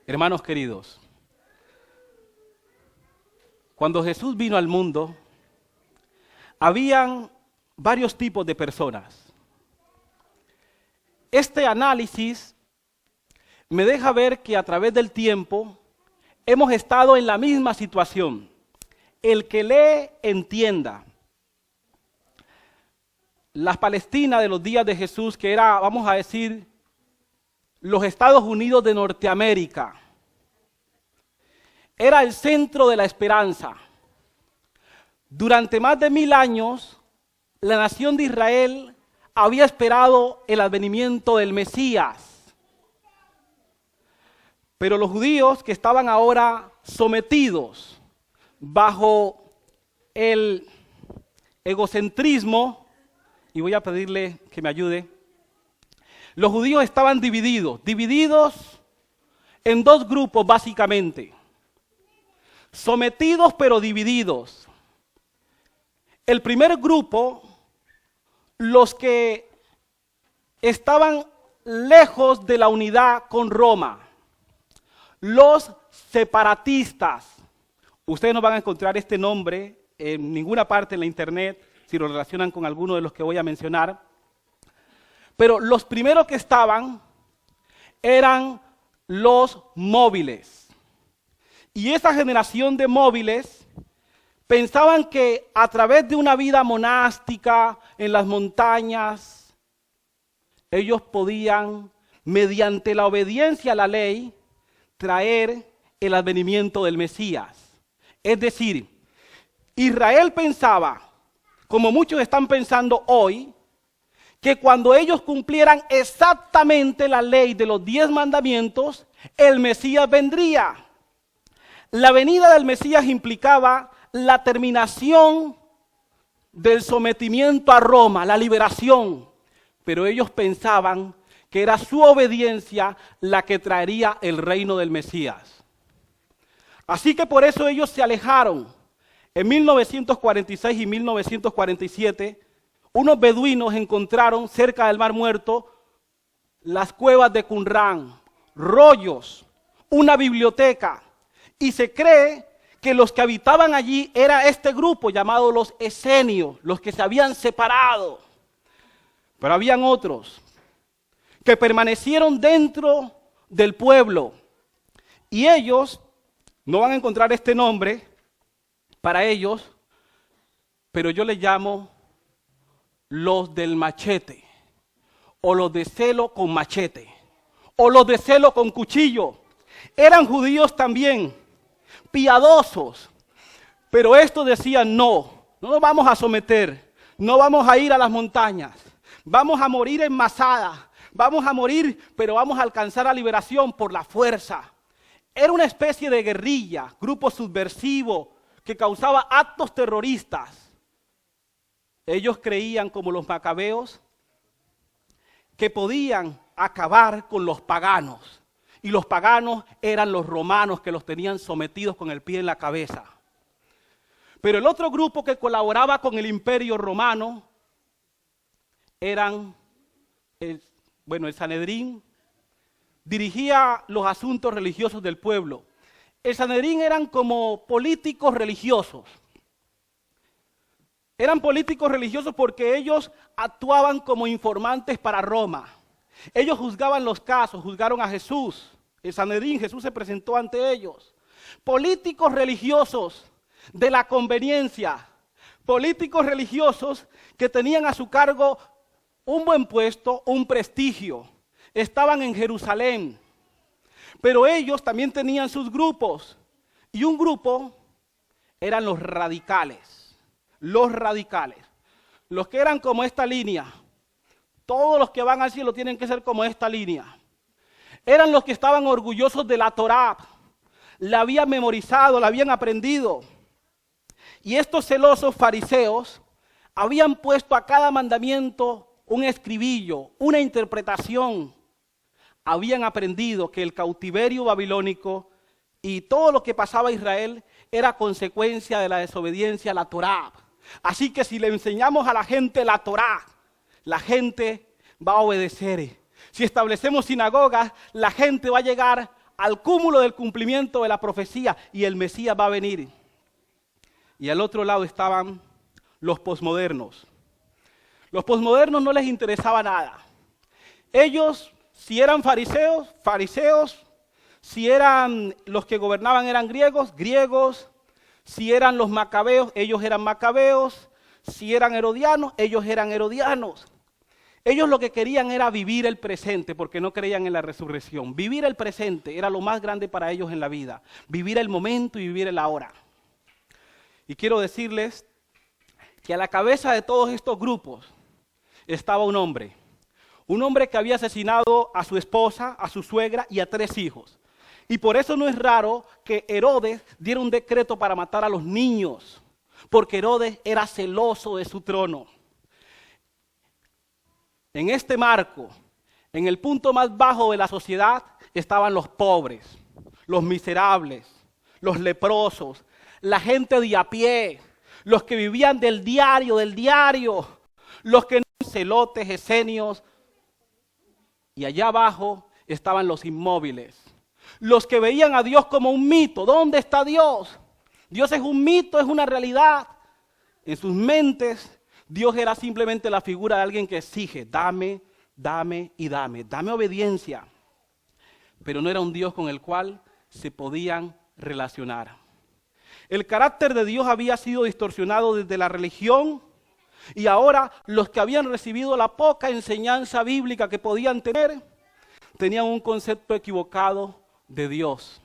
Hermanos queridos, cuando Jesús vino al mundo, habían varios tipos de personas. Este análisis me deja ver que a través del tiempo hemos estado en la misma situación. El que lee, entienda. La Palestina de los días de Jesús, que era, vamos a decir, los Estados Unidos de Norteamérica, era el centro de la esperanza. Durante más de 1000 años, la nación de Israel había esperado el advenimiento del Mesías. Pero los judíos que estaban ahora sometidos bajo el egocentrismo, y voy a pedirle que me ayude, los judíos estaban divididos en dos grupos básicamente, sometidos pero divididos. El primer grupo, los que estaban lejos de la unidad con Roma, los separatistas. Ustedes no van a encontrar este nombre en ninguna parte en la internet, si lo relacionan con alguno de los que voy a mencionar. Pero los primeros que estaban eran los móviles. Y esa generación de móviles pensaban que a través de una vida monástica en las montañas, ellos podían, mediante la obediencia a la ley, traer el advenimiento del Mesías. Es decir, Israel pensaba, como muchos están pensando hoy, que cuando ellos cumplieran exactamente la ley de los 10 mandamientos, el Mesías vendría. La venida del Mesías implicaba la terminación del sometimiento a Roma, la liberación. Pero ellos pensaban que era su obediencia la que traería el reino del Mesías. Así que por eso ellos se alejaron. En 1946 y 1947, unos beduinos encontraron cerca del Mar Muerto las cuevas de Qumrán, rollos, una biblioteca. Y se cree que los que habitaban allí era este grupo llamado los esenios, los que se habían separado. Pero habían otros que permanecieron dentro del pueblo. Y ellos, no van a encontrar este nombre para ellos, pero yo les llamo los del machete, o los de celo con machete, o los de celo con cuchillo. Eran judíos también, piadosos, pero estos decían no nos vamos a someter, no vamos a ir a las montañas, vamos a morir en Masada, vamos a morir, pero vamos a alcanzar la liberación por la fuerza. Era una especie de guerrilla, grupo subversivo que causaba actos terroristas. Ellos creían, como los macabeos, que podían acabar con los paganos. Y los paganos eran los romanos que los tenían sometidos con el pie en la cabeza. Pero el otro grupo que colaboraba con el imperio romano eran, el Sanedrín, dirigía los asuntos religiosos del pueblo. El Sanedrín eran como políticos religiosos. Eran políticos religiosos porque ellos actuaban como informantes para Roma. Ellos juzgaban los casos, juzgaron a Jesús. El Sanedrín, Jesús se presentó ante ellos. Políticos religiosos de la conveniencia. Políticos religiosos que tenían a su cargo un buen puesto, un prestigio. Estaban en Jerusalén. Pero ellos también tenían sus grupos. Y un grupo eran los radicales. Los radicales. Los que eran como esta línea. Todos los que van al cielo tienen que ser como esta línea. Eran los que estaban orgullosos de la Torá. La habían memorizado, la habían aprendido. Y estos celosos fariseos habían puesto a cada mandamiento un escribillo, una interpretación. Habían aprendido que el cautiverio babilónico y todo lo que pasaba a Israel era consecuencia de la desobediencia a la Torá. Así que si le enseñamos a la gente la Torá, la gente va a obedecer. Si establecemos sinagogas, la gente va a llegar al cúmulo del cumplimiento de la profecía y el Mesías va a venir. Y al otro lado estaban los posmodernos. Los posmodernos no les interesaba nada. Ellos, si eran fariseos, fariseos. Si eran los que gobernaban eran griegos, griegos. Si eran los macabeos, ellos eran macabeos. Si eran herodianos, ellos eran herodianos. Ellos lo que querían era vivir el presente porque no creían en la resurrección. Vivir el presente era lo más grande para ellos en la vida. Vivir el momento y vivir el ahora. Y quiero decirles que a la cabeza de todos estos grupos estaba un hombre. Un hombre que había asesinado a su esposa, a su suegra y a 3 hijos. Y por eso no es raro que Herodes diera un decreto para matar a los niños. Porque Herodes era celoso de su trono. En este marco, en el punto más bajo de la sociedad, estaban los pobres, los miserables, los leprosos, la gente de a pie, los que vivían del diario, los que no eran celotes, esenios. Y allá abajo estaban los inmóviles, los que veían a Dios como un mito. ¿Dónde está Dios? Dios es un mito, es una realidad. En sus mentes, Dios era simplemente la figura de alguien que exige, dame, dame y dame, dame obediencia. Pero no era un Dios con el cual se podían relacionar. El carácter de Dios había sido distorsionado desde la religión y ahora los que habían recibido la poca enseñanza bíblica que podían tener, tenían un concepto equivocado de Dios.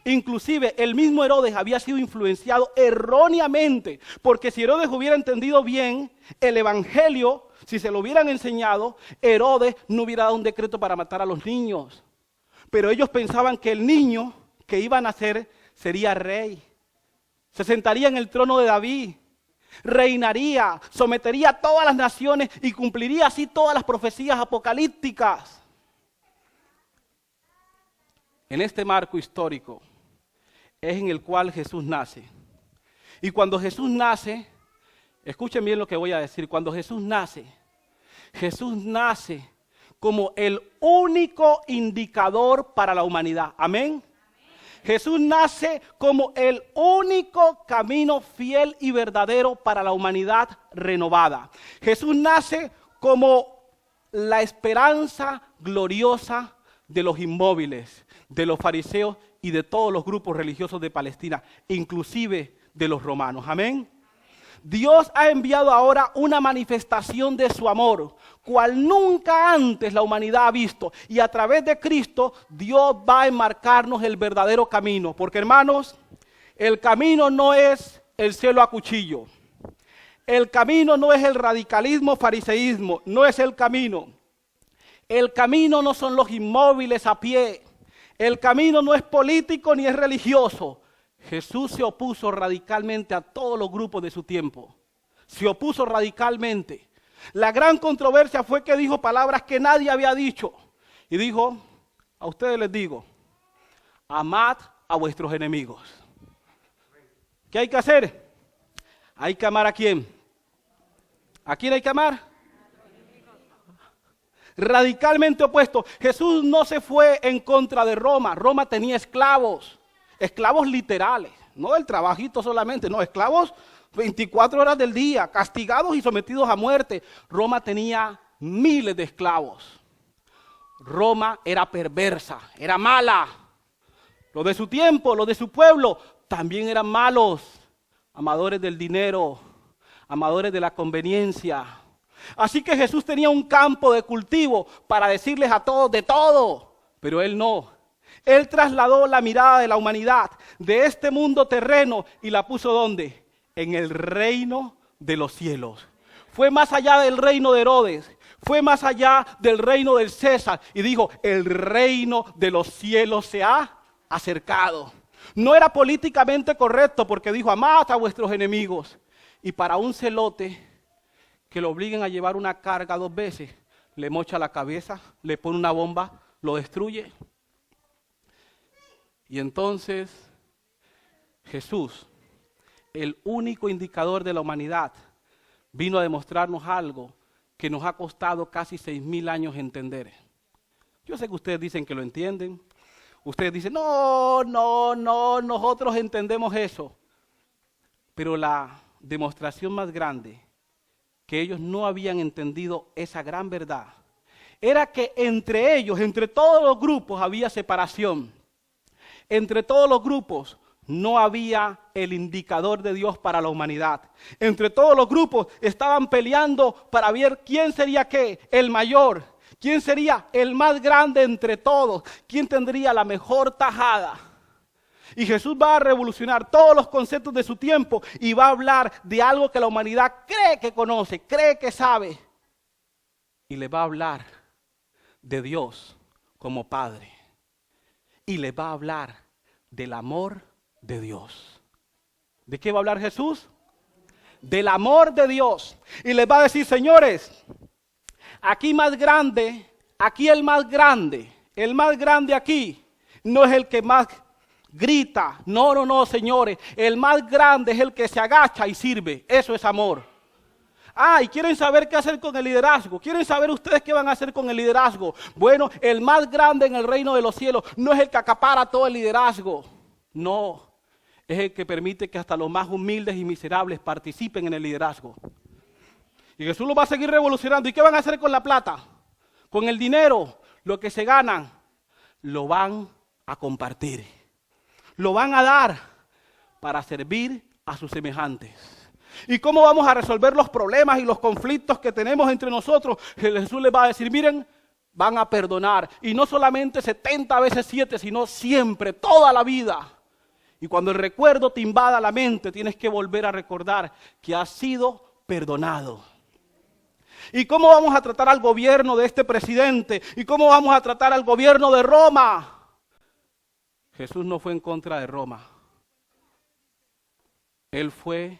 Inclusive el mismo Herodes había sido influenciado erróneamente, porque si Herodes hubiera entendido bien el evangelio, si se lo hubieran enseñado, Herodes no hubiera dado un decreto para matar a los niños. Pero ellos pensaban que el niño que iba a nacer sería rey, se sentaría en el trono de David, reinaría, sometería a todas las naciones y cumpliría así todas las profecías apocalípticas. En este marco histórico es en el cual Jesús nace. Y cuando Jesús nace, escuchen bien lo que voy a decir, cuando Jesús nace como el único indicador para la humanidad. Amén. Jesús nace como el único camino fiel y verdadero para la humanidad renovada. Jesús nace como la esperanza gloriosa de los inmóviles, de los fariseos y de todos los grupos religiosos de Palestina, inclusive de los romanos. Amén. Dios ha enviado ahora una manifestación de su amor, cual nunca antes la humanidad ha visto. Y a través de Cristo, Dios va a enmarcarnos el verdadero camino. Porque, hermanos, el camino no es el cielo a cuchillo. El camino no es el radicalismo, fariseísmo, no es el camino. El camino no son los inmóviles a pie. El camino no es político ni es religioso. Jesús se opuso radicalmente a todos los grupos de su tiempo. Se opuso radicalmente. La gran controversia fue que dijo palabras que nadie había dicho. Y dijo, a ustedes les digo, amad a vuestros enemigos. ¿Qué hay que hacer? Hay que amar ¿a quién? ¿A quién hay que amar? Radicalmente opuesto. Jesús no se fue en contra de Roma. Roma tenía esclavos, esclavos literales, no del trabajito solamente, no, esclavos 24 horas del día, castigados y sometidos a muerte. Roma tenía miles de esclavos. Roma era perversa, era mala. Los de su tiempo, los de su pueblo, también eran malos, amadores del dinero, amadores de la conveniencia. Así que Jesús tenía un campo de cultivo para decirles a todos de todo, pero Él no. Él trasladó la mirada de la humanidad de este mundo terreno y la puso ¿dónde? En el reino de los cielos. Fue más allá del reino de Herodes, fue más allá del reino del César y dijo, el reino de los cielos se ha acercado. No era políticamente correcto porque dijo, amad a vuestros enemigos. Y para un celote que lo obliguen a llevar una carga 2 veces, le mocha la cabeza, le pone una bomba, lo destruye. Y entonces Jesús, el único indicador de la humanidad, vino a demostrarnos algo que nos ha costado casi 6.000 años entender. Yo sé que ustedes dicen que lo entienden, Ustedes dicen, no, nosotros entendemos eso. Pero la demostración más grande que ellos no habían entendido esa gran verdad era que entre ellos, entre todos los grupos había separación. Entre todos los grupos no había el indicador de Dios para la humanidad. Entre todos los grupos estaban peleando para ver quién sería qué, el mayor, quién sería el más grande entre todos, quién tendría la mejor tajada. Y Jesús va a revolucionar todos los conceptos de su tiempo y va a hablar de algo que la humanidad cree que conoce, cree que sabe. Y le va a hablar de Dios como Padre. Y le va a hablar del amor de Dios. ¿De qué va a hablar Jesús? Del amor de Dios. Y les va a decir, señores, aquí más grande, aquí el más grande aquí, no es el que más grita. No, señores, el más grande es el que se agacha y sirve. Eso es amor. ¿Y quieren saber qué hacer con el liderazgo? ¿Quieren saber ustedes qué van a hacer con el liderazgo? Bueno, el más grande en el reino de los cielos no es el que acapara todo el liderazgo. No, es el que permite que hasta los más humildes y miserables participen en el liderazgo. Y Jesús lo va a seguir revolucionando. ¿Y qué van a hacer con la plata? Con el dinero, lo que se ganan, lo van a compartir. Lo van a dar para servir a sus semejantes. ¿Y cómo vamos a resolver los problemas y los conflictos que tenemos entre nosotros? Jesús les va a decir, miren, van a perdonar. Y no solamente 70 veces 7, sino siempre, toda la vida. Y cuando el recuerdo te invada la mente, tienes que volver a recordar que has sido perdonado. ¿Y cómo vamos a tratar al gobierno de este presidente? ¿Y cómo vamos a tratar al gobierno de Roma? Jesús no fue en contra de Roma. Él fue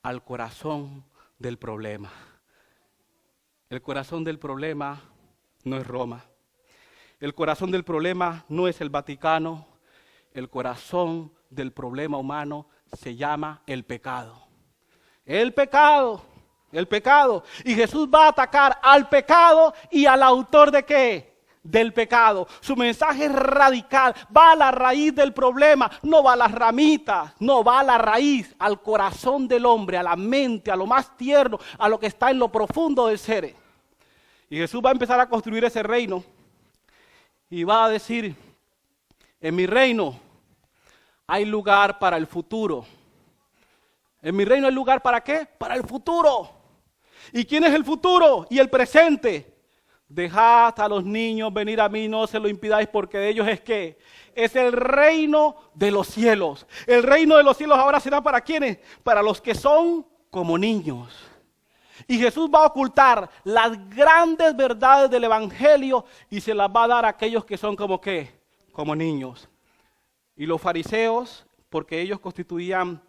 al corazón del problema. El corazón del problema no es Roma. El corazón del problema no es el Vaticano. El corazón del problema humano se llama el pecado. El pecado. Y Jesús va a atacar al pecado y al autor ¿de qué? Del pecado. Su mensaje es radical, va a la raíz del problema, no va a las ramitas, no va a la raíz, al corazón del hombre, a la mente, a lo más tierno, a lo que está en lo profundo del ser. Y Jesús va a empezar a construir ese reino y va a decir, en mi reino hay lugar para el futuro. En mi reino hay lugar ¿para qué? Para el futuro. ¿Y quién es el futuro? Y el presente. Dejad a los niños venir a mí, no se lo impidáis, porque de ellos es que es el reino de los cielos. El reino de los cielos ahora será ¿para quiénes? Para los que son como niños. Y Jesús va a ocultar las grandes verdades del evangelio y se las va a dar a aquellos que son como ¿qué? Como niños. Y los fariseos, porque ellos constituían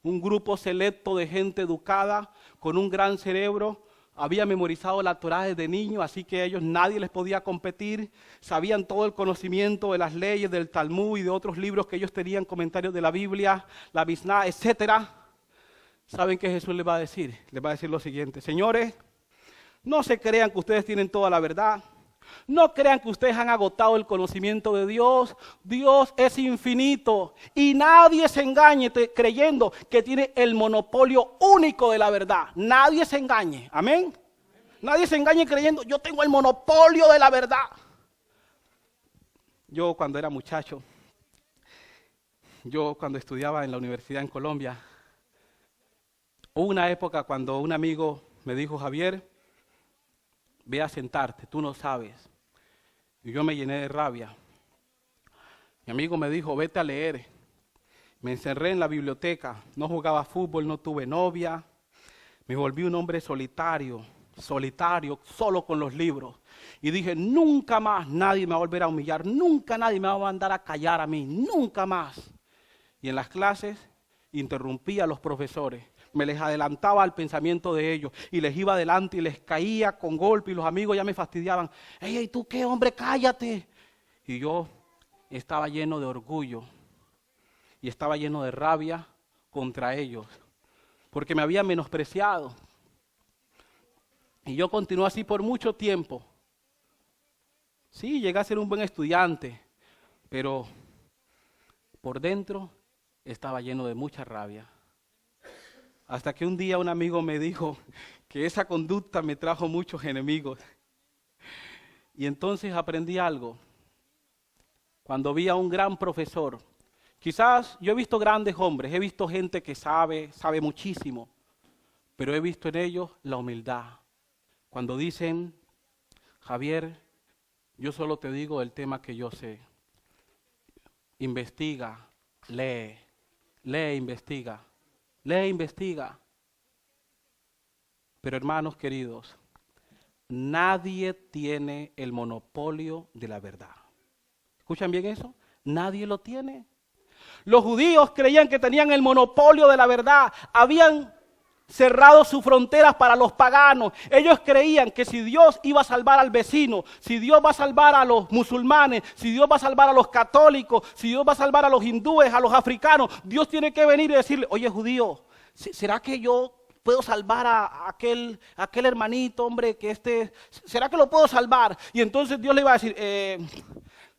un grupo selecto de gente educada, con un gran cerebro, había memorizado la Torá desde niño, así que a ellos nadie les podía competir. Sabían todo el conocimiento de las leyes, del Talmud y de otros libros que ellos tenían, comentarios de la Biblia, la Misná, etc. ¿Saben qué Jesús les va a decir? Les va a decir lo siguiente: señores, no se crean que ustedes tienen toda la verdad. No crean que ustedes han agotado el conocimiento de Dios. Dios es infinito y nadie se engañe creyendo que tiene el monopolio único de la verdad. Nadie se engañe, amén. Nadie se engañe creyendo yo tengo el monopolio de la verdad. Yo cuando era muchacho, cuando estudiaba en la universidad en Colombia, hubo una época cuando un amigo me dijo, Javier, ve a sentarte, tú no sabes. Y yo me llené de rabia. Mi amigo me dijo, vete a leer. Me encerré en la biblioteca, no jugaba fútbol, no tuve novia. Me volví un hombre solitario, solo con los libros. Y dije, nunca más nadie me va a volver a humillar, nunca nadie me va a mandar a callar a mí, nunca más. Y en las clases interrumpía a los profesores. Me les adelantaba al pensamiento de ellos y les iba adelante y les caía con golpe y los amigos ya me fastidiaban. ¡Ey, tú qué, hombre, cállate! Y yo estaba lleno de orgullo y estaba lleno de rabia contra ellos porque me habían menospreciado. Y yo continué así por mucho tiempo. Sí, llegué a ser un buen estudiante, pero por dentro estaba lleno de mucha rabia. Hasta que un día un amigo me dijo que esa conducta me trajo muchos enemigos. Y entonces aprendí algo. Cuando vi a un gran profesor, quizás yo he visto grandes hombres, he visto gente que sabe muchísimo, pero he visto en ellos la humildad. Cuando dicen, Javier, yo solo te digo el tema que yo sé. Investiga, lee, investiga. Pero hermanos queridos, nadie tiene el monopolio de la verdad. ¿Escuchan bien eso? Nadie lo tiene. Los judíos creían que tenían el monopolio de la verdad. Habían cerrado sus fronteras para los paganos. Ellos creían que si Dios iba a salvar al vecino, si Dios va a salvar a los musulmanes, si Dios va a salvar a los católicos, si Dios va a salvar a los hindúes, a los africanos, Dios tiene que venir y decirle, oye judío, ¿será que yo puedo salvar a aquel hermanito, hombre, ¿será que lo puedo salvar? Y entonces Dios le iba a decir, ellos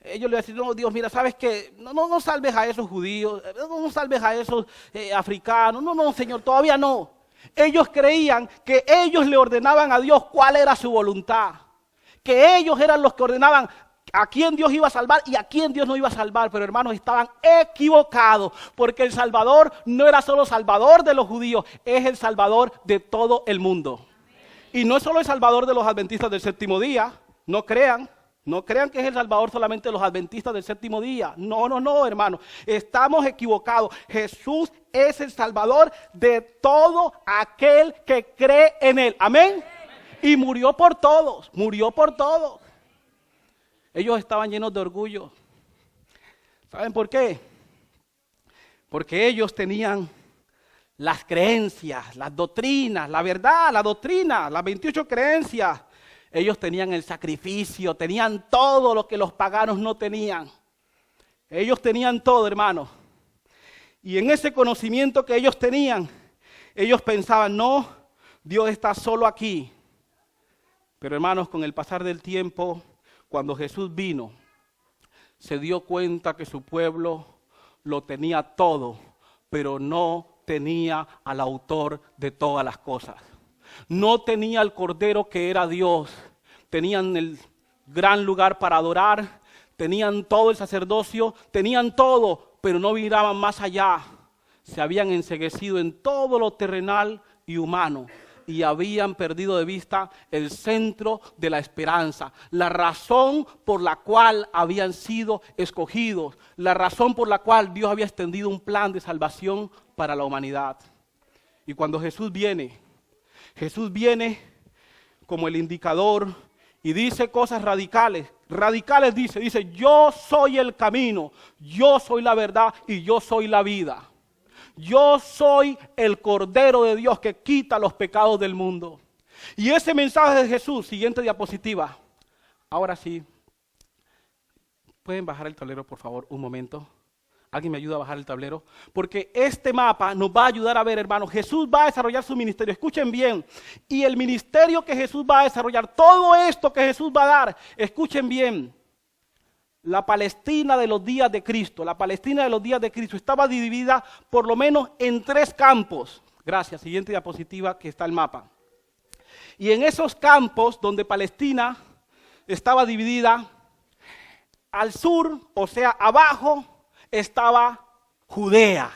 le iban a decir, no, Dios, mira, ¿sabes qué? No salves a esos judíos, no salves a esos africanos, no, Señor, todavía no. Ellos creían que ellos le ordenaban a Dios cuál era su voluntad, que ellos eran los que ordenaban a quién Dios iba a salvar y a quién Dios no iba a salvar. Pero hermanos, estaban equivocados, porque el Salvador no era solo Salvador de los judíos, es el Salvador de todo el mundo. Y no es solo el Salvador de los adventistas del séptimo día, no crean que es el Salvador solamente de los adventistas del séptimo día. No, hermano, estamos equivocados. Jesús es el Salvador de todo aquel que cree en Él. Amén. Y murió por todos. Ellos estaban llenos de orgullo. ¿Saben por qué? Porque ellos tenían las creencias, las doctrinas, la verdad, la doctrina, las 28 creencias. Ellos tenían el sacrificio, tenían todo lo que los paganos no tenían. Ellos tenían todo, hermanos. Y en ese conocimiento que ellos tenían, ellos pensaban, no, Dios está solo aquí. Pero hermanos, con el pasar del tiempo, cuando Jesús vino, se dio cuenta que su pueblo lo tenía todo, pero no tenía al autor de todas las cosas. No tenía al Cordero que era Dios. Tenían el gran lugar para adorar, tenían todo el sacerdocio, tenían todo, pero no miraban más allá. Se habían enceguecido en todo lo terrenal y humano y habían perdido de vista el centro de la esperanza, la razón por la cual habían sido escogidos, la razón por la cual Dios había extendido un plan de salvación para la humanidad. Y cuando Jesús viene como el indicador y dice cosas radicales dice, yo soy el camino, yo soy la verdad y yo soy la vida. Yo soy el Cordero de Dios que quita los pecados del mundo. Y ese mensaje de Jesús, siguiente diapositiva. Ahora sí, ¿pueden bajar el tablero por favor un momento? ¿Alguien me ayuda a bajar el tablero? Porque este mapa nos va a ayudar a ver, hermanos, Jesús va a desarrollar su ministerio. Escuchen bien. Y el ministerio que Jesús va a desarrollar, todo esto que Jesús va a dar, escuchen bien. La Palestina de los días de Cristo, estaba dividida por lo menos en 3 campos. Gracias, siguiente diapositiva que está el mapa. Y en esos campos donde Palestina estaba dividida, al sur, o sea, abajo, estaba Judea,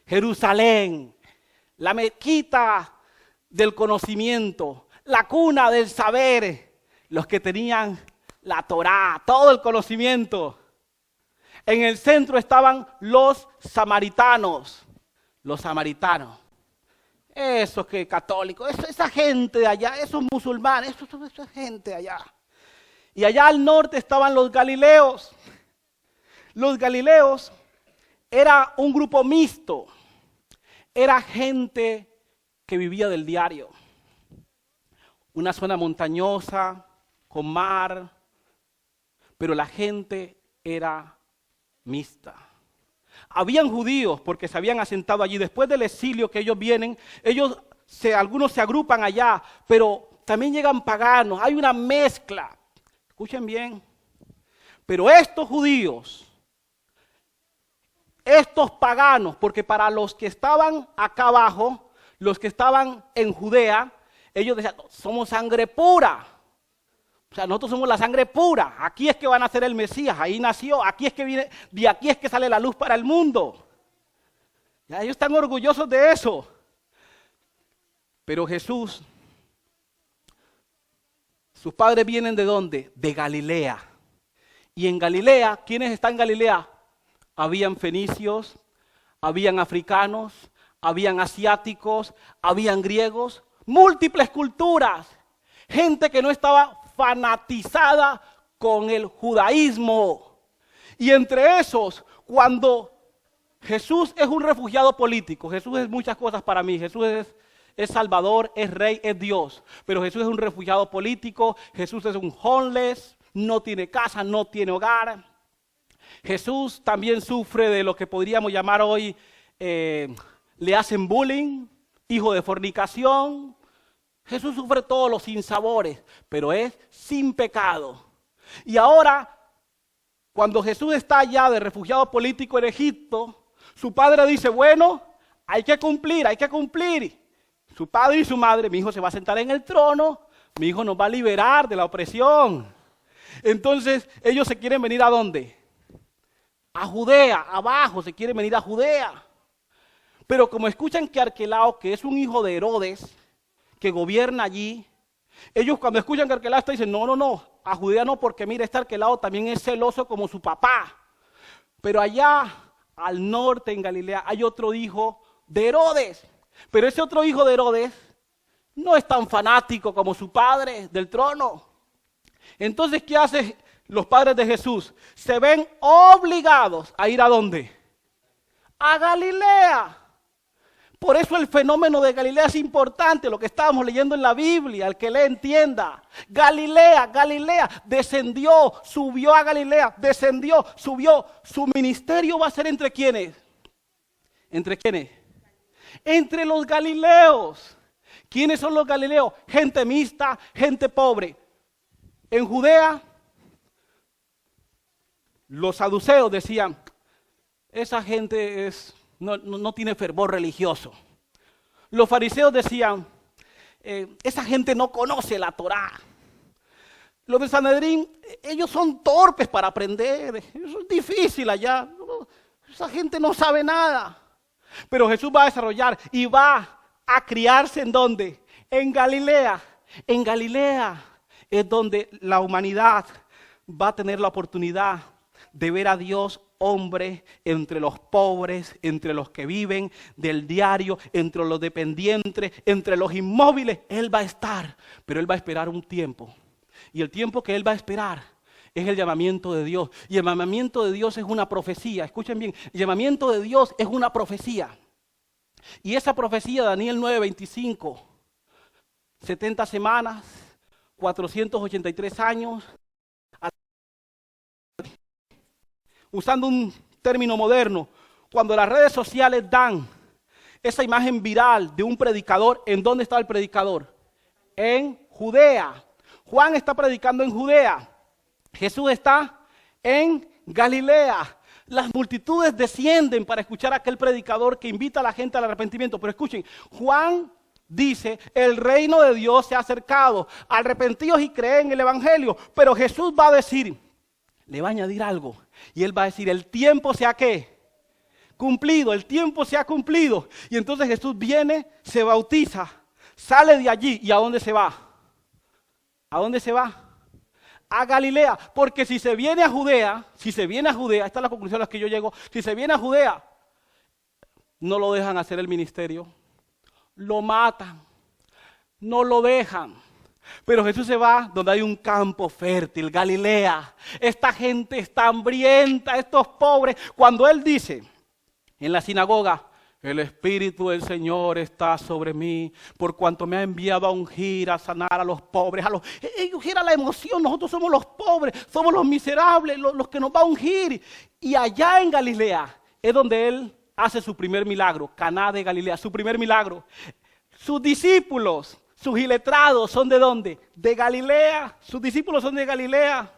Jerusalén, la mequita del conocimiento, la cuna del saber, los que tenían la Torá, todo el conocimiento. En el centro estaban los samaritanos, esos que católicos, esa gente de allá, esos musulmanes, esa gente de allá. Y allá al norte estaban los galileos. Los galileos era un grupo mixto, era gente que vivía del diario. Una zona montañosa, con mar, pero la gente era mixta. Habían judíos porque se habían asentado allí. Después del exilio que ellos vienen, algunos se agrupan allá, pero también llegan paganos, hay una mezcla. Escuchen bien. Pero estos judíos estos paganos, porque para los que estaban acá abajo, los que estaban en Judea, ellos decían, somos sangre pura. O sea, nosotros somos la sangre pura. Aquí es que van a ser el Mesías, ahí nació, aquí es que viene, de aquí es que sale la luz para el mundo. Ya, ellos están orgullosos de eso. Pero Jesús, sus padres vienen ¿de dónde? De Galilea. Y en Galilea, ¿quiénes están en Galilea? Habían fenicios, habían africanos, habían asiáticos, habían griegos, múltiples culturas. Gente que no estaba fanatizada con el judaísmo. Y entre esos, cuando Jesús es un refugiado político, Jesús es muchas cosas para mí, Jesús es Salvador, es Rey, es Dios, pero Jesús es un refugiado político, Jesús es un homeless, no tiene casa, no tiene hogar. Jesús también sufre de lo que podríamos llamar hoy, le hacen bullying, hijo de fornicación. Jesús sufre todos los sinsabores, pero es sin pecado. Y ahora, cuando Jesús está allá de refugiado político en Egipto, su padre dice, bueno, hay que cumplir. Su padre y su madre, mi hijo se va a sentar en el trono, mi hijo nos va a liberar de la opresión. Entonces, ellos se quieren venir ¿a dónde? A Judea, abajo, se quieren venir a Judea. Pero como escuchan que Arquelao, que es un hijo de Herodes, que gobierna allí, ellos cuando escuchan que Arquelao está dicen, no, a Judea no, porque mira, este Arquelao también es celoso como su papá. Pero allá, al norte en Galilea, hay otro hijo de Herodes. Pero ese otro hijo de Herodes no es tan fanático como su padre del trono. Entonces, ¿qué hacen los padres de Jesús? Se ven obligados a ir ¿a dónde? A Galilea. Por eso el fenómeno de Galilea es importante, lo que estábamos leyendo en la Biblia, el que le entienda. Galilea, descendió, subió a Galilea, descendió, subió. Su ministerio va a ser ¿entre quiénes? ¿Entre quiénes? Entre los galileos. ¿Quiénes son los galileos? Gente mixta, gente pobre. En Judea, los saduceos decían, esa gente no tiene fervor religioso. Los fariseos decían, esa gente no conoce la Torá. Los de Sanedrín, ellos son torpes para aprender, eso es difícil allá, esa gente no sabe nada. Pero Jesús va a desarrollar y va a criarse ¿en dónde? En Galilea. En Galilea es donde la humanidad va a tener la oportunidad de ver a Dios hombre entre los pobres, entre los que viven del diario, entre los dependientes, entre los inmóviles. Él va a estar, pero Él va a esperar un tiempo. Y el tiempo que Él va a esperar es el llamamiento de Dios. Y el llamamiento de Dios es una profecía. Escuchen bien, el llamamiento de Dios es una profecía. Y esa profecía, Daniel 9:25, 70 semanas, 483 años, usando un término moderno, cuando las redes sociales dan esa imagen viral de un predicador, ¿en dónde está el predicador? En Judea. Juan está predicando en Judea. Jesús está en Galilea. Las multitudes descienden para escuchar a aquel predicador que invita a la gente al arrepentimiento. Pero escuchen, Juan dice, el reino de Dios se ha acercado, arrepentíos y creen en el evangelio. Pero Jesús va a decir, le va a añadir algo, y Él va a decir, el tiempo se ha ¿qué? Cumplido, el tiempo se ha cumplido. Y entonces Jesús viene, se bautiza, sale de allí, ¿y a dónde se va? ¿A dónde se va? A Galilea, porque si se viene a Judea, esta es la conclusión a la que yo llego, si se viene a Judea, no lo dejan hacer el ministerio, lo matan, no lo dejan. Pero Jesús se va donde hay un campo fértil, Galilea. Esta gente está hambrienta, estos pobres. Cuando Él dice en la sinagoga, el Espíritu del Señor está sobre mí, por cuanto me ha enviado a ungir, a sanar a los pobres. Ellos era la emoción, nosotros somos los pobres, somos los miserables, los que nos va a ungir. Y allá en Galilea es donde Él hace su primer milagro, Caná de Galilea, su primer milagro. Sus discípulos, sus iletrados son ¿de dónde? De Galilea, sus discípulos son de Galilea.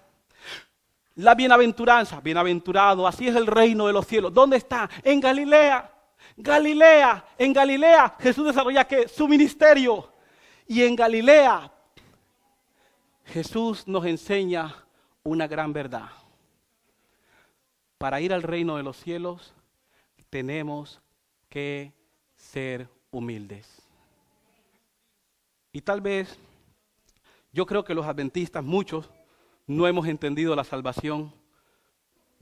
La bienaventuranza, bienaventurado, así es el reino de los cielos. ¿Dónde está? En Galilea. Galilea, en Galilea Jesús desarrolla ¿qué? Su ministerio. Y en Galilea Jesús nos enseña una gran verdad. Para ir al reino de los cielos tenemos que ser humildes. Y tal vez, yo creo que los adventistas, muchos, no hemos entendido la salvación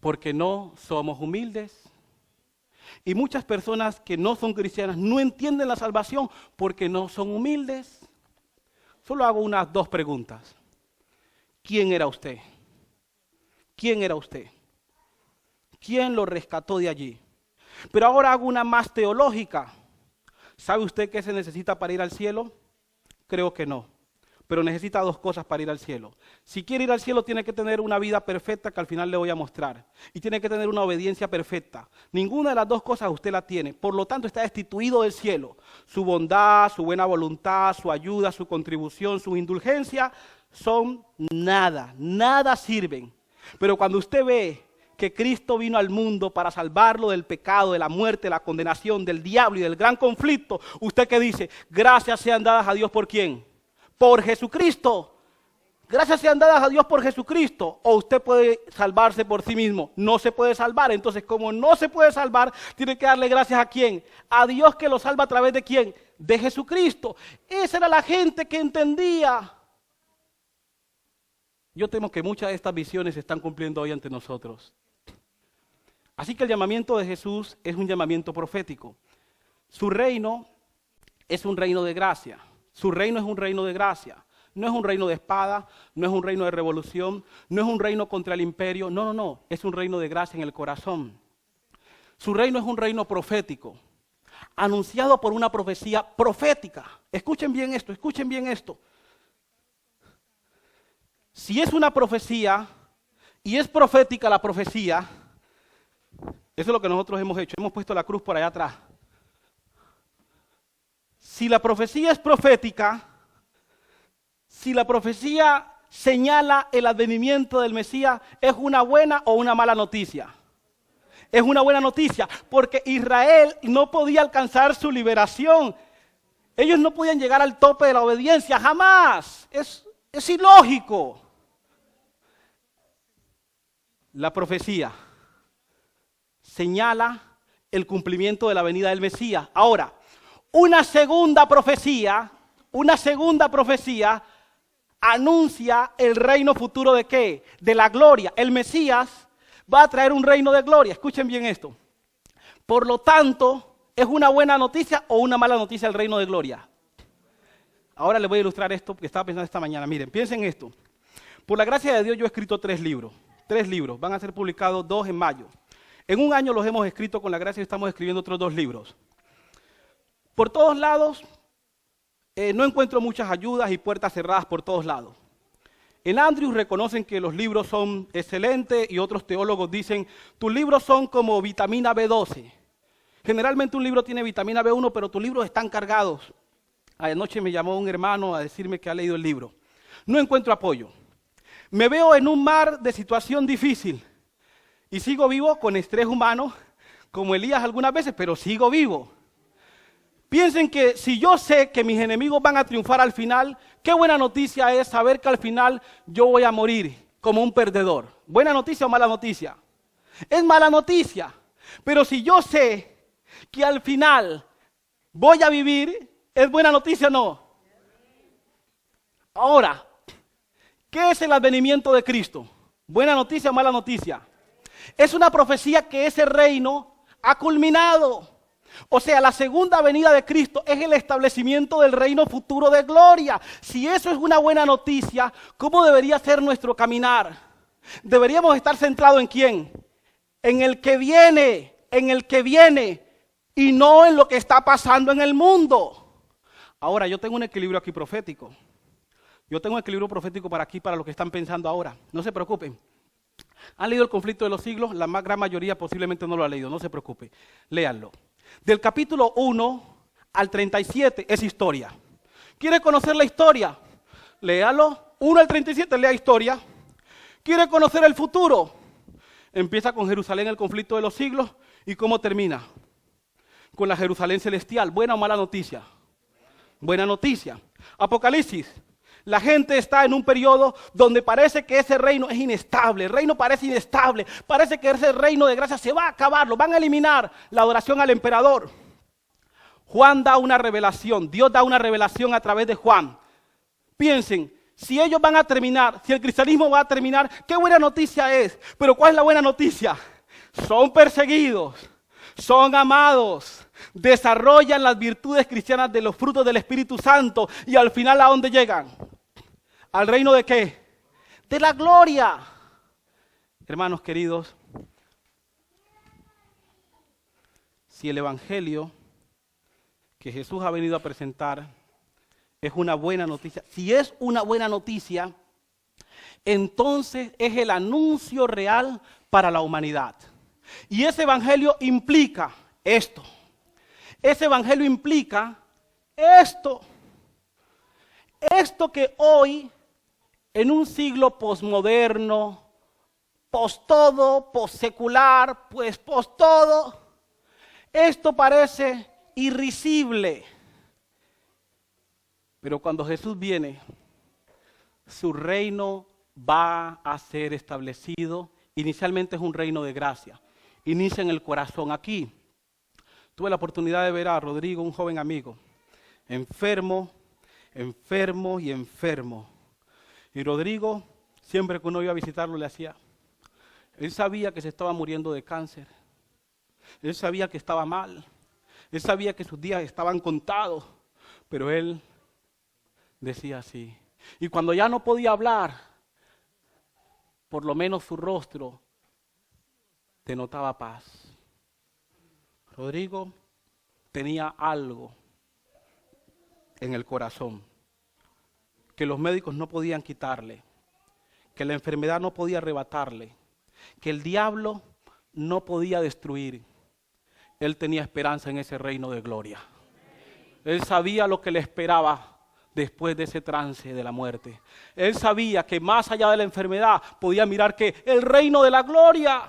porque no somos humildes. Y muchas personas que no son cristianas no entienden la salvación porque no son humildes. Solo hago unas dos preguntas. ¿Quién era usted? ¿Quién era usted? ¿Quién lo rescató de allí? Pero ahora hago una más teológica. ¿Sabe usted qué se necesita para ir al cielo? Creo que no. Pero necesita dos cosas para ir al cielo. Si quiere ir al cielo tiene que tener una vida perfecta que al final le voy a mostrar. Y tiene que tener una obediencia perfecta. Ninguna de las dos cosas usted la tiene. Por lo tanto está destituido del cielo. Su bondad, su buena voluntad, su ayuda, su contribución, su indulgencia son nada. Nada sirven. Pero cuando usted ve que Cristo vino al mundo para salvarlo del pecado, de la muerte, de la condenación, del diablo y del gran conflicto, ¿usted qué dice? Gracias sean dadas a Dios, ¿por quién? Por Jesucristo. Gracias sean dadas a Dios por Jesucristo. O usted puede salvarse por sí mismo. No se puede salvar. Entonces, como no se puede salvar, tiene que darle gracias ¿a quién? A Dios que lo salva a través de ¿quién? De Jesucristo. Esa era la gente que entendía. Yo temo que muchas de estas visiones se están cumpliendo hoy ante nosotros. Así que el llamamiento de Jesús es un llamamiento profético. Su reino es un reino de gracia. Su reino es un reino de gracia. No es un reino de espada, no es un reino de revolución, no es un reino contra el imperio. No. Es un reino de gracia en el corazón. Su reino es un reino profético, anunciado por una profecía profética. Escuchen bien esto, escuchen bien esto. Si es una profecía y es profética la profecía, eso es lo que nosotros hemos hecho. Hemos puesto la cruz por allá atrás. Si la profecía es profética, si la profecía señala el advenimiento del Mesías, ¿es una buena o una mala noticia? Es una buena noticia, porque Israel no podía alcanzar su liberación. Ellos no podían llegar al tope de la obediencia, jamás. Es ilógico. La profecía señala el cumplimiento de la venida del Mesías. Ahora, una segunda profecía anuncia el reino futuro ¿de qué? De la gloria. El Mesías va a traer un reino de gloria. Escuchen bien esto. Por lo tanto, ¿es una buena noticia o una mala noticia el reino de gloria? Ahora les voy a ilustrar esto porque estaba pensando esta mañana. Miren, piensen esto. Por la gracia de Dios yo he escrito 3 libros. 3 libros. Van a ser publicados 2 en mayo. En un año los hemos escrito con la gracia y estamos escribiendo otros 2 libros. Por todos lados, no encuentro muchas ayudas y puertas cerradas por todos lados. En Andrews reconocen que los libros son excelentes y otros teólogos dicen, tus libros son como vitamina B12. Generalmente un libro tiene vitamina B1, pero tus libros están cargados. Anoche me llamó un hermano a decirme que ha leído el libro. No encuentro apoyo. Me veo en un mar de situación difícil y sigo vivo con estrés humano, como Elías algunas veces, pero sigo vivo. Piensen que si yo sé que mis enemigos van a triunfar al final, qué buena noticia es saber que al final yo voy a morir como un perdedor. ¿Buena noticia o mala noticia? Es mala noticia. Pero si yo sé que al final voy a vivir, ¿es buena noticia o no? Ahora, ¿qué es el advenimiento de Cristo? ¿Buena noticia o mala noticia? Es una profecía que ese reino ha culminado. O sea, la segunda venida de Cristo es el establecimiento del reino futuro de gloria. Si eso es una buena noticia, ¿cómo debería ser nuestro caminar? Deberíamos estar centrados ¿en quién? En el que viene y no en lo que está pasando en el mundo. Ahora, yo tengo un equilibrio aquí profético. Yo tengo un equilibrio profético para aquí, para lo que están pensando ahora. No se preocupen. ¿Han leído El conflicto de los siglos? La gran mayoría posiblemente no lo ha leído, no se preocupe. Léanlo. Del capítulo 1 al 37 es historia. ¿Quiere conocer la historia? Léalo. 1 al 37, lea historia. ¿Quiere conocer el futuro? Empieza con Jerusalén, el conflicto de los siglos. ¿Y cómo termina? Con la Jerusalén celestial. ¿Buena o mala noticia? Buena noticia. Apocalipsis. La gente está en un periodo donde parece que ese reino es inestable. El reino parece inestable. Parece que ese reino de gracia se va a acabar. Lo van a eliminar. La adoración al emperador. Juan da una revelación. Dios da una revelación a través de Juan. Piensen, si ellos van a terminar, si el cristianismo va a terminar, qué buena noticia es. Pero ¿cuál es la buena noticia? Son perseguidos, son amados, desarrollan las virtudes cristianas de los frutos del Espíritu Santo y al final ¿a dónde llegan? ¿Al reino de qué? De la gloria. Hermanos queridos, si el evangelio que Jesús ha venido a presentar es una buena noticia, si es una buena noticia, entonces es el anuncio real para la humanidad. Y ese evangelio implica esto. Ese evangelio implica esto. Esto que hoy, en un siglo posmoderno, post-todo, post-secular, pues post-todo, esto parece irrisible. Pero cuando Jesús viene, su reino va a ser establecido. Inicialmente es un reino de gracia. Inicia en el corazón. Aquí tuve la oportunidad de ver a Rodrigo, un joven amigo, enfermo. Y Rodrigo, siempre que uno iba a visitarlo, le hacía. Él sabía que se estaba muriendo de cáncer. Él sabía que estaba mal. Él sabía que sus días estaban contados. Pero él decía así. Y cuando ya no podía hablar, por lo menos su rostro denotaba paz. Rodrigo tenía algo en el corazón que los médicos no podían quitarle, que la enfermedad no podía arrebatarle, que el diablo no podía destruir. Él tenía esperanza en ese reino de gloria. Él sabía lo que le esperaba después de ese trance de la muerte. Él sabía que más allá de la enfermedad podía mirar que el reino de la gloria,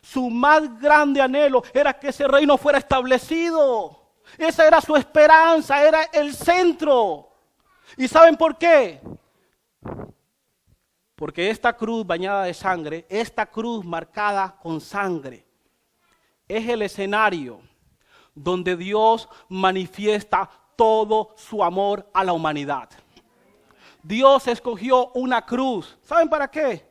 su más grande anhelo era que ese reino fuera establecido. Esa era su esperanza, era el centro. ¿Y saben por qué? Porque esta cruz bañada de sangre, esta cruz marcada con sangre, es el escenario donde Dios manifiesta todo su amor a la humanidad. Dios escogió una cruz. ¿Saben para qué?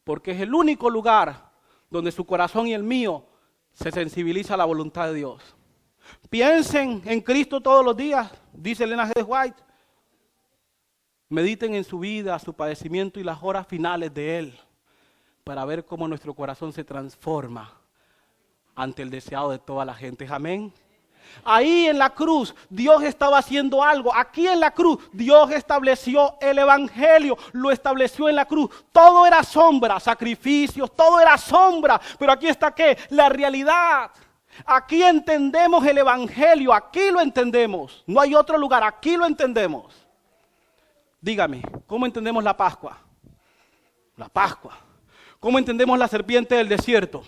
Porque es el único lugar donde su corazón y el mío se sensibiliza a la voluntad de Dios. Piensen en Cristo todos los días, dice Elena G. White. Mediten en su vida, su padecimiento y las horas finales de Él, para ver cómo nuestro corazón se transforma ante el deseado de toda la gente. Amén. Ahí en la cruz Dios estaba haciendo algo. Aquí en la cruz Dios estableció el evangelio, lo estableció en la cruz. Todo era sombra, sacrificios, todo era sombra. Pero aquí está ¿qué? La realidad. Aquí entendemos el evangelio, aquí lo entendemos. No hay otro lugar, aquí lo entendemos. Dígame, ¿cómo entendemos la Pascua? La Pascua. ¿Cómo entendemos la serpiente del desierto?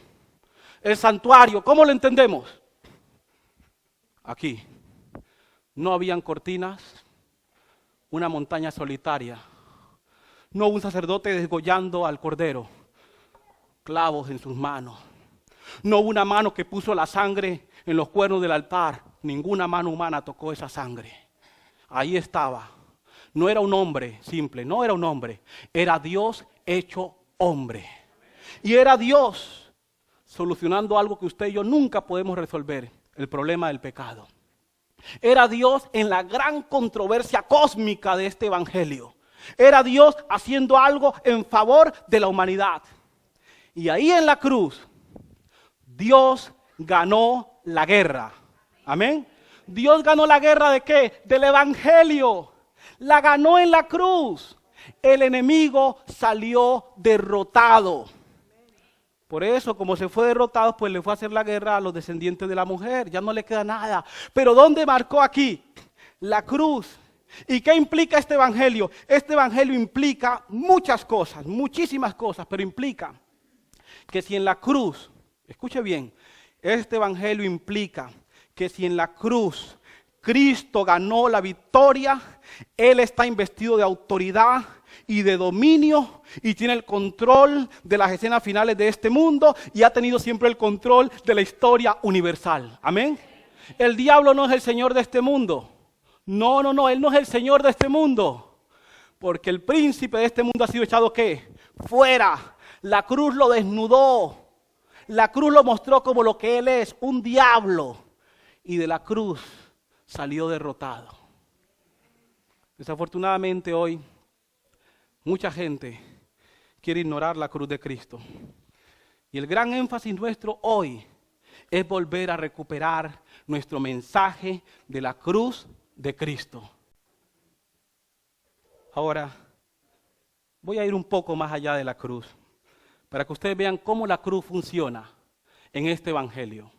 El santuario, ¿cómo lo entendemos? Aquí no habían cortinas, una montaña solitaria, no un sacerdote desgollando al cordero, clavos en sus manos, no una mano que puso la sangre en los cuernos del altar, ninguna mano humana tocó esa sangre. Ahí estaba, no era un hombre simple, no era un hombre, era Dios hecho hombre. Y era Dios solucionando algo que usted y yo nunca podemos resolver. El problema del pecado. Era Dios en la gran controversia cósmica de este evangelio. Era Dios haciendo algo en favor de la humanidad. Y ahí en la cruz, Dios ganó la guerra. Amén. Dios ganó la guerra ¿de qué? Del evangelio. La ganó en la cruz. El enemigo salió derrotado. Por eso, como se fue derrotado, pues le fue a hacer la guerra a los descendientes de la mujer. Ya no le queda nada. Pero ¿dónde marcó aquí? La cruz ¿Y qué implica este evangelio? Este evangelio implica muchas cosas, muchísimas cosas, pero implica que si en la cruz, escuche bien, este evangelio implica que si en la cruz Cristo ganó la victoria, Él está investido de autoridad y de dominio y tiene el control de las escenas finales de este mundo y ha tenido siempre el control de la historia universal. Amén. El diablo no es el señor de este mundo. No, Él no es el señor de este mundo. Porque el príncipe de este mundo ha sido echado ¿qué? Fuera. La cruz lo desnudó. La cruz lo mostró como lo que Él es, un diablo. Y de la cruz salió derrotado. Desafortunadamente hoy mucha gente quiere ignorar la cruz de Cristo. Y el gran énfasis nuestro hoy es volver a recuperar nuestro mensaje de la cruz de Cristo. Ahora, voy a ir un poco más allá de la cruz, para que ustedes vean cómo la cruz funciona en este evangelio.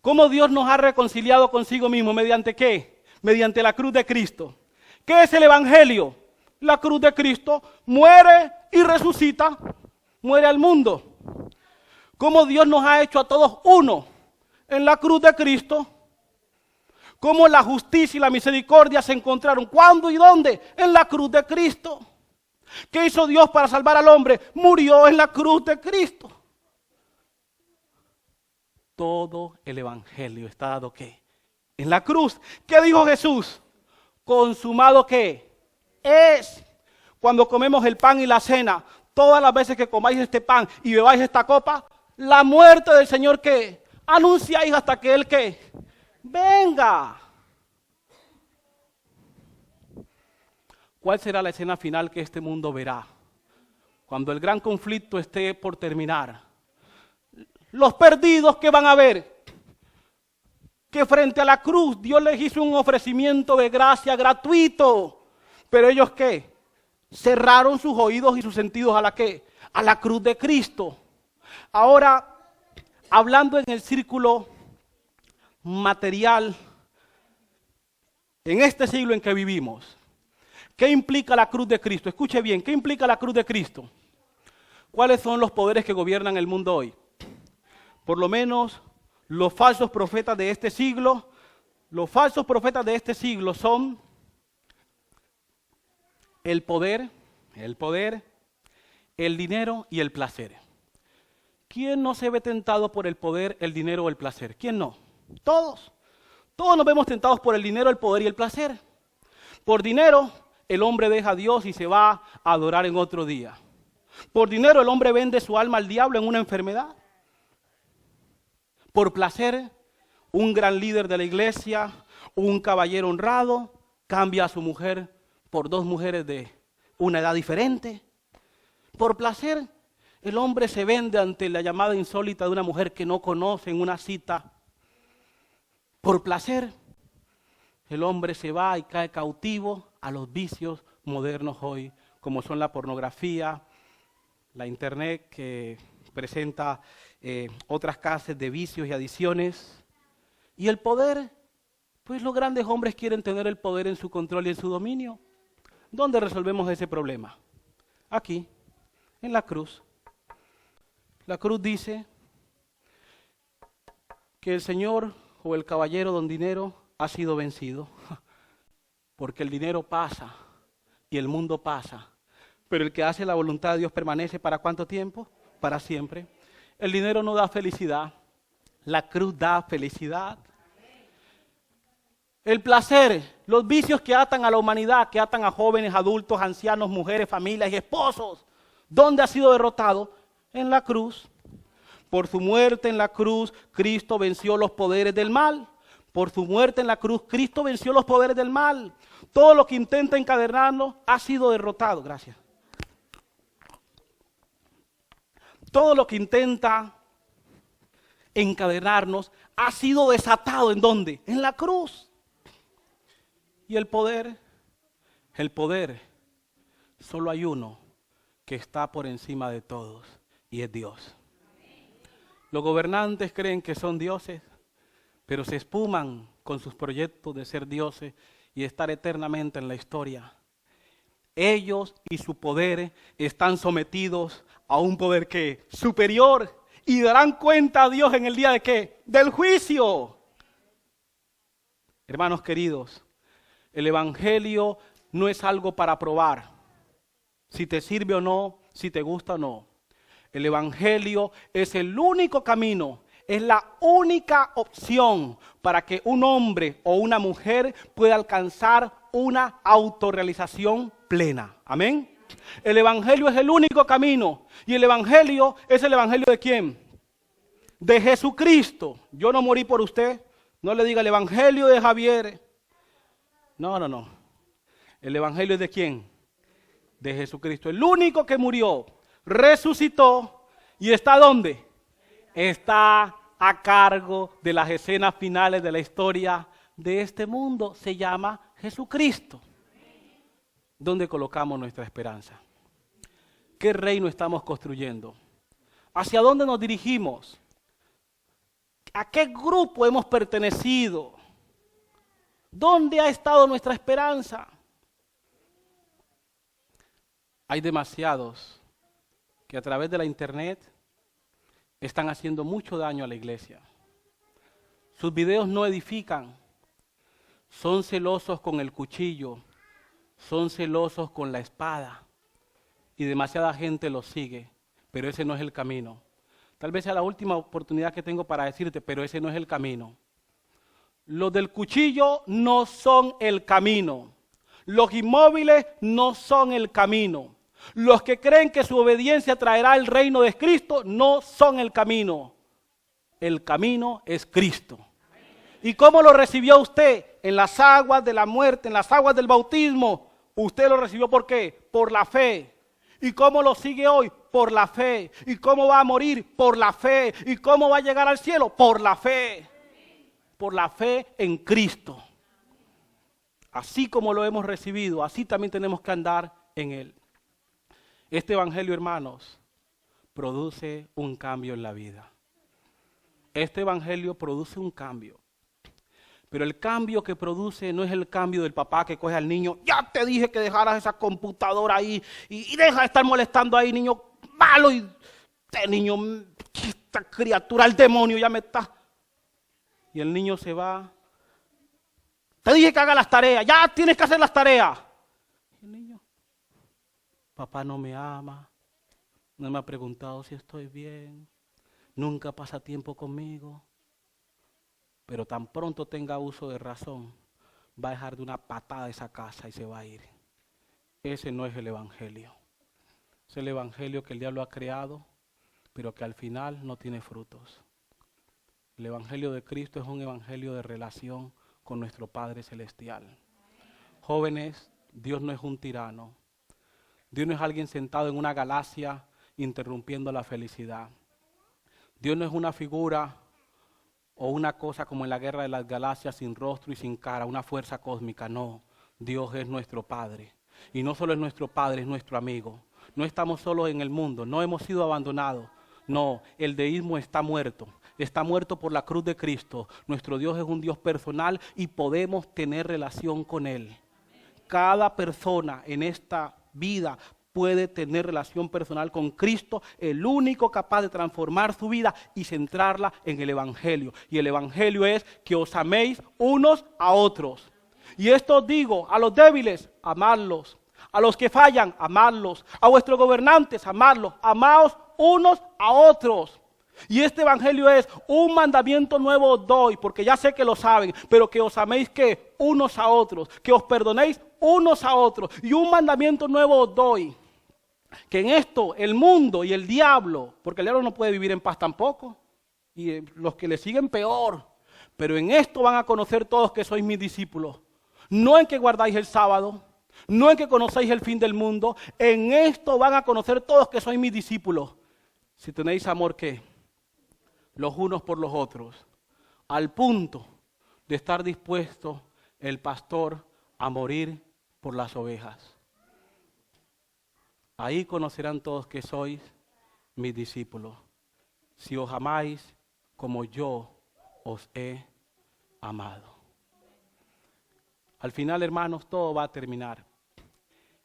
¿Cómo Dios nos ha reconciliado consigo mismo? ¿Mediante qué? Mediante la cruz de Cristo. ¿Qué es el evangelio? La cruz de Cristo muere y resucita, muere al mundo. ¿Cómo Dios nos ha hecho a todos uno en la cruz de Cristo? ¿Cómo la justicia y la misericordia se encontraron? ¿Cuándo y dónde? En la cruz de Cristo. ¿Qué hizo Dios para salvar al hombre? Murió en la cruz de Cristo. Todo el evangelio está dado ¿qué? En la cruz. ¿Qué dijo Jesús? ¿Consumado qué? Es. Cuando comemos el pan y la cena, todas las veces que comáis este pan y bebáis esta copa, la muerte del Señor ¿qué? Anunciáis hasta que Él ¿qué? Venga. ¿Cuál será la escena final que este mundo verá? Cuando el gran conflicto esté por terminar. Los perdidos que van a ver que frente a la cruz Dios les hizo un ofrecimiento de gracia gratuito. Pero ellos ¿qué? Cerraron sus oídos y sus sentidos a la ¿qué? A la cruz de Cristo. Ahora, hablando en el círculo material, en este siglo en que vivimos, ¿qué implica la cruz de Cristo? Escuche bien, ¿qué implica la cruz de Cristo? ¿Cuáles son los poderes que gobiernan el mundo hoy? Por lo menos los falsos profetas de este siglo, son el poder, el dinero y el placer. ¿Quién no se ve tentado por el poder, el dinero o el placer? ¿Quién no? Todos. Todos nos vemos tentados por el dinero, el poder y el placer. Por dinero, el hombre deja a Dios y se va a adorar en otro día. Por dinero, el hombre vende su alma al diablo en una enfermedad. Por placer, un gran líder de la iglesia, un caballero honrado, cambia a su mujer por dos mujeres de una edad diferente. Por placer, el hombre se vende ante la llamada insólita de una mujer que no conoce en una cita. Por placer, el hombre se va y cae cautivo a los vicios modernos hoy, como son la pornografía, la internet que presenta otras clases de vicios y adicciones. Y el poder, pues los grandes hombres quieren tener el poder en su control y en su dominio. ¿Dónde resolvemos ese problema? Aquí, en la cruz. La cruz dice que el Señor o el caballero don dinero ha sido vencido. Porque el dinero pasa y el mundo pasa. Pero el que hace la voluntad de Dios permanece ¿para cuánto tiempo? Para siempre. El dinero no da felicidad. La cruz da felicidad. El placer, los vicios que atan a la humanidad, que atan a jóvenes, adultos, ancianos, mujeres, familias y esposos. ¿Dónde ha sido derrotado? En la cruz. Por su muerte en la cruz, Cristo venció los poderes del mal. Por su muerte en la cruz, Cristo venció los poderes del mal. Todo lo que intenta encadenarnos ha sido derrotado. Gracias. Todo lo que intenta encadenarnos ha sido desatado. ¿En dónde? En la cruz. Y el poder, solo hay uno que está por encima de todos y es Dios. Los gobernantes creen que son dioses, pero se espuman con sus proyectos de ser dioses y estar eternamente en la historia. Ellos y su poder están sometidos a un poder que superior y darán cuenta a Dios en el día de ¿qué? Del juicio. Hermanos queridos, el evangelio no es algo para probar si te sirve o no, si te gusta o no. El evangelio es el único camino, es la única opción para que un hombre o una mujer pueda alcanzar una autorrealización plena. Amén. El evangelio es el único camino. ¿Y el evangelio es el evangelio de quién? De Jesucristo. Yo no morí por usted. No le diga el evangelio de Javier. No. El evangelio es de quién? De Jesucristo. El único que murió, resucitó y está ¿dónde? Está a cargo de las escenas finales de la historia de este mundo. Se llama Jesucristo. ¿Dónde colocamos nuestra esperanza? ¿Qué reino estamos construyendo? ¿Hacia dónde nos dirigimos? ¿A qué grupo hemos pertenecido? ¿Dónde ha estado nuestra esperanza? Hay demasiados que a través de la internet están haciendo mucho daño a la iglesia. Sus videos no edifican. Son celosos con el cuchillo. Son celosos con la espada. Y demasiada gente los sigue. Pero ese no es el camino. Tal vez sea la última oportunidad que tengo para decirte, pero ese no es el camino. Los del cuchillo no son el camino. Los inmóviles no son el camino. Los que creen que su obediencia traerá el reino de Cristo no son el camino. El camino es Cristo. ¿Y cómo lo recibió usted? En las aguas de la muerte, en las aguas del bautismo. ¿Usted lo recibió por qué? Por la fe. ¿Y cómo lo sigue hoy? Por la fe. ¿Y cómo va a morir? Por la fe. ¿Y cómo va a llegar al cielo? Por la fe. Por la fe en Cristo. Así como lo hemos recibido, así también tenemos que andar en Él. Este evangelio, hermanos, produce un cambio en la vida. Este evangelio produce un cambio. Pero el cambio que produce no es el cambio del papá que coge al niño. Ya te dije que dejaras esa computadora ahí y deja de estar molestando ahí, niño malo. Y este niño, esta criatura, el demonio ya me está. Y el niño se va. Te dije que haga las tareas, ya tienes que hacer las tareas. Y el niño, papá no me ama, no me ha preguntado si estoy bien, nunca pasa tiempo conmigo. Pero tan pronto tenga uso de razón, va a dejar de una patada esa casa y se va a ir. Ese no es el evangelio. Es el evangelio que el diablo ha creado, pero que al final no tiene frutos. El evangelio de Cristo es un evangelio de relación con nuestro Padre Celestial. Jóvenes, Dios no es un tirano. Dios no es alguien sentado en una galaxia interrumpiendo la felicidad. Dios no es una figura o una cosa como en la guerra de las galaxias sin rostro y sin cara, una fuerza cósmica. No, Dios es nuestro Padre. Y no solo es nuestro Padre, es nuestro amigo. No estamos solos en el mundo, no hemos sido abandonados. No, el deísmo está muerto. Está muerto por la cruz de Cristo. Nuestro Dios es un Dios personal y podemos tener relación con Él. Cada persona en esta vida puede tener relación personal con Cristo, el único capaz de transformar su vida y centrarla en el evangelio. Y el evangelio es que os améis unos a otros. Y esto os digo, a los débiles, amadlos. A los que fallan, amadlos. A vuestros gobernantes, amadlos. Amaos unos a otros. Y este evangelio es un mandamiento nuevo os doy, porque ya sé que lo saben, pero que os améis que unos a otros, que os perdonéis unos a otros. Y un mandamiento nuevo os doy, que en esto el mundo y el diablo, porque el diablo no puede vivir en paz tampoco, y los que le siguen peor, pero en esto van a conocer todos que sois mis discípulos, no en que guardáis el sábado, no en que conocéis el fin del mundo, en esto van a conocer todos que sois mis discípulos, si tenéis amor ¿qué? Los unos por los otros, al punto de estar dispuesto el pastor a morir por las ovejas. Ahí conocerán todos que sois mis discípulos, si os amáis como yo os he amado. Al final, hermanos, todo va a terminar.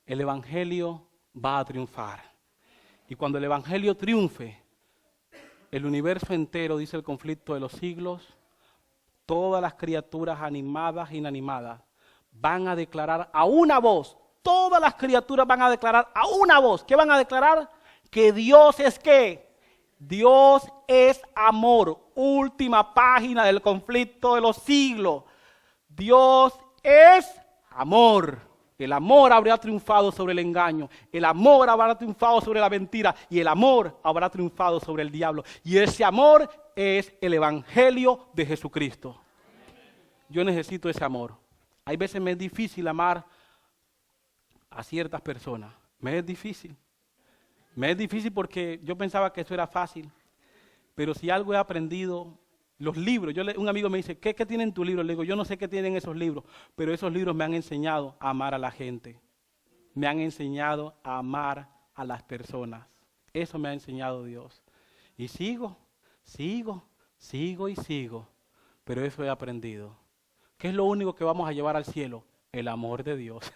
El evangelio va a triunfar. Y cuando el evangelio triunfe, el universo entero, dice el conflicto de los siglos, todas las criaturas animadas e inanimadas van a declarar a una voz, todas las criaturas van a declarar a una voz. ¿Qué van a declarar? Que Dios es ¿qué? Dios es amor. Última página del conflicto de los siglos. Dios es amor. El amor habrá triunfado sobre el engaño. El amor habrá triunfado sobre la mentira. Y el amor habrá triunfado sobre el diablo. Y ese amor es el evangelio de Jesucristo. Yo necesito ese amor. Hay veces me es difícil amar a ciertas personas. Me es difícil. Me es difícil porque yo pensaba que eso era fácil. Pero si algo he aprendido, los libros. Un amigo me dice, ¿qué tienen tu libro? Le digo, yo no sé qué tienen esos libros, pero esos libros me han enseñado a amar a la gente. Me han enseñado a amar a las personas. Eso me ha enseñado Dios. Y sigo. Pero eso he aprendido. ¿Qué es lo único que vamos a llevar al cielo? El amor de Dios.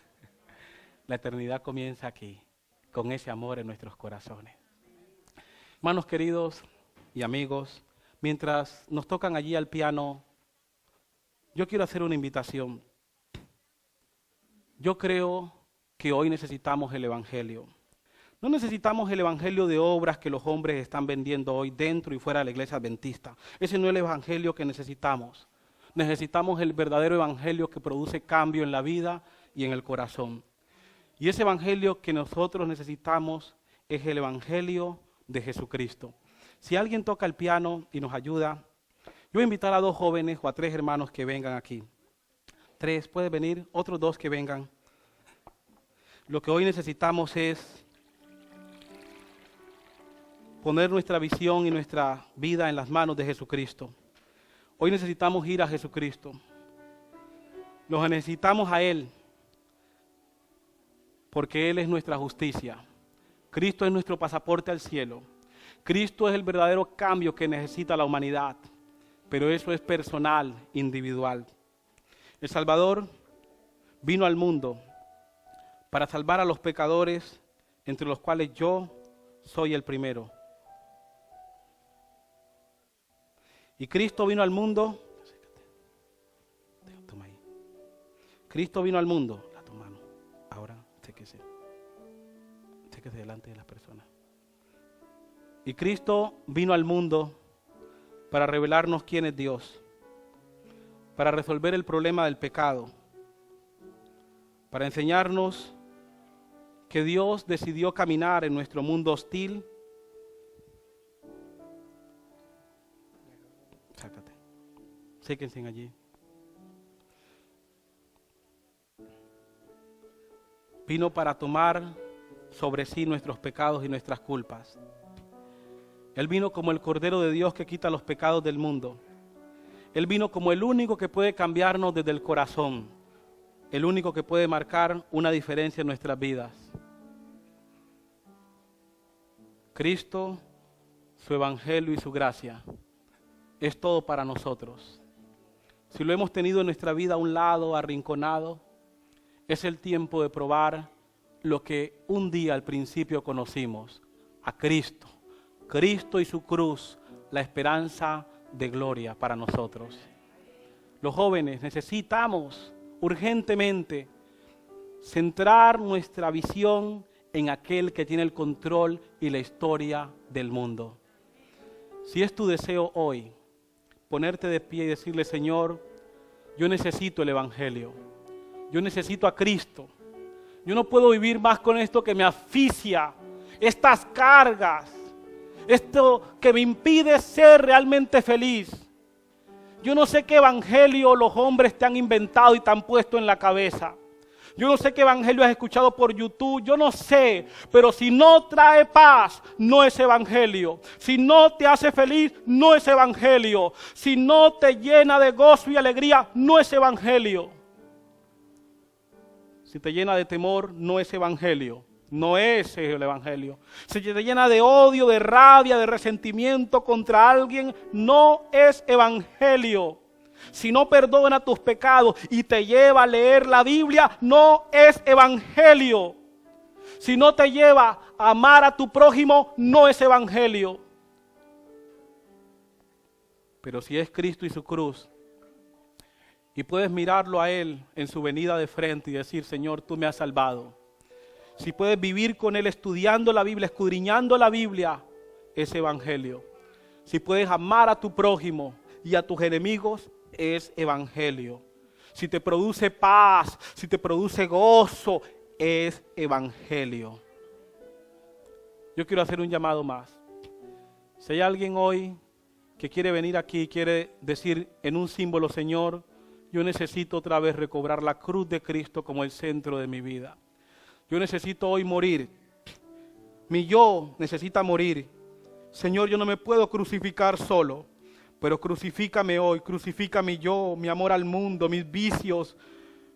La eternidad comienza aquí, con ese amor en nuestros corazones. Hermanos queridos y amigos, mientras nos tocan allí al piano, yo quiero hacer una invitación. Yo creo que hoy necesitamos el evangelio. No necesitamos el evangelio de obras que los hombres están vendiendo hoy dentro y fuera de la iglesia adventista. Ese no es el evangelio que necesitamos. Necesitamos el verdadero evangelio que produce cambio en la vida y en el corazón. Y ese evangelio que nosotros necesitamos es el evangelio de Jesucristo. Si alguien toca el piano y nos ayuda, yo voy a invitar a 2 jóvenes o a 3 hermanos que vengan aquí. 3, puede venir, otros 2 que vengan. Lo que hoy necesitamos es poner nuestra visión y nuestra vida en las manos de Jesucristo. Hoy necesitamos ir a Jesucristo. Los necesitamos a Él, porque Él es nuestra justicia. Cristo es nuestro pasaporte al cielo. Cristo es el verdadero cambio que necesita la humanidad, pero eso es personal, individual. El Salvador vino al mundo para salvar a los pecadores, entre los cuales yo soy el primero. Y Cristo vino al mundo. Toma ahí. Cristo vino al mundo. La tu mano. Ahora, séquese delante de las personas. Y Cristo vino al mundo para revelarnos quién es Dios, para resolver el problema del pecado, para enseñarnos que Dios decidió caminar en nuestro mundo hostil. Sácate. Séquense allí. Vino para tomar sobre sí nuestros pecados y nuestras culpas. Él vino como el Cordero de Dios que quita los pecados del mundo. Él vino como el único que puede cambiarnos desde el corazón, el único que puede marcar una diferencia en nuestras vidas. Cristo, su evangelio y su gracia es todo para nosotros. Si lo hemos tenido en nuestra vida a un lado, arrinconado, es el tiempo de probar lo que un día al principio conocimos, a Cristo. Cristo y su cruz, la esperanza de gloria para nosotros. Los jóvenes necesitamos urgentemente centrar nuestra visión en aquel que tiene el control y la historia del mundo. Si es tu deseo hoy, ponerte de pie y decirle, Señor, yo necesito el evangelio, yo necesito a Cristo, yo no puedo vivir más con esto que me asfixia, estas cargas, esto que me impide ser realmente feliz. Yo no sé qué evangelio los hombres te han inventado y te han puesto en la cabeza. Yo no sé qué evangelio has escuchado por YouTube, yo no sé, pero si no trae paz, no es evangelio. Si no te hace feliz, no es evangelio. Si no te llena de gozo y alegría, no es evangelio. Si te llena de temor, no es evangelio. No es el evangelio. Si te llena de odio, de rabia, de resentimiento contra alguien, no es evangelio. si no perdona tus pecados y te lleva a leer la Biblia, no es evangelio. Si no te lleva a amar a tu prójimo, no es evangelio. Pero si es Cristo y su cruz, y puedes mirarlo a Él en su venida de frente y decir, Señor, tú me has salvado. Si puedes vivir con Él estudiando la Biblia, escudriñando la Biblia, es evangelio. Si puedes amar a tu prójimo y a tus enemigos, es evangelio. Si te produce paz, si te produce gozo, es evangelio. Yo quiero hacer un llamado más. Si hay alguien hoy que quiere venir aquí y quiere decir en un símbolo, Señor, yo necesito otra vez recobrar la cruz de Cristo como el centro de mi vida. Yo necesito hoy morir. Mi yo necesita morir. Señor, yo no me puedo crucificar solo, pero crucifícame hoy, crucifica mi yo, mi amor al mundo, mis vicios,